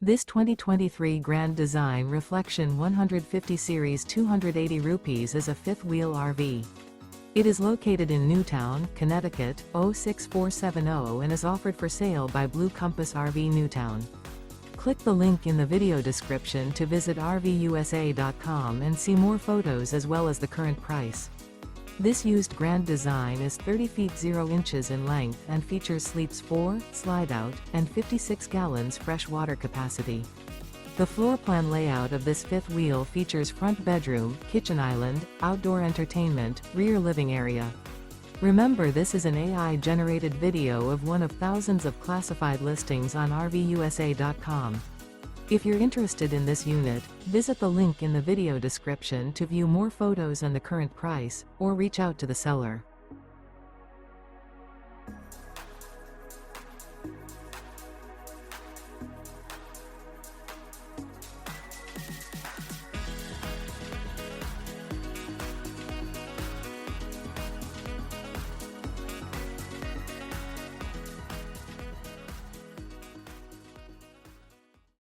This 2023 Grand Design Reflection 150 Series 280 rupees is a fifth-wheel RV. It is located in Newtown, Connecticut, 06470 and is offered for sale by Blue Compass RV Newtown. Click the link in the video description to visit RVUSA.com and see more photos as well as the current price. This used Grand Design is 30 feet 0 inches in length and features sleeps 4, slide-out, and 56 gallons fresh water capacity. The floor plan layout of this fifth wheel features front bedroom, kitchen island, outdoor entertainment, rear living area. Remember, this is an AI-generated video of one of thousands of classified listings on RVUSA.com. If you're interested in this unit, visit the link in the video description to view more photos and the current price, or reach out to the seller.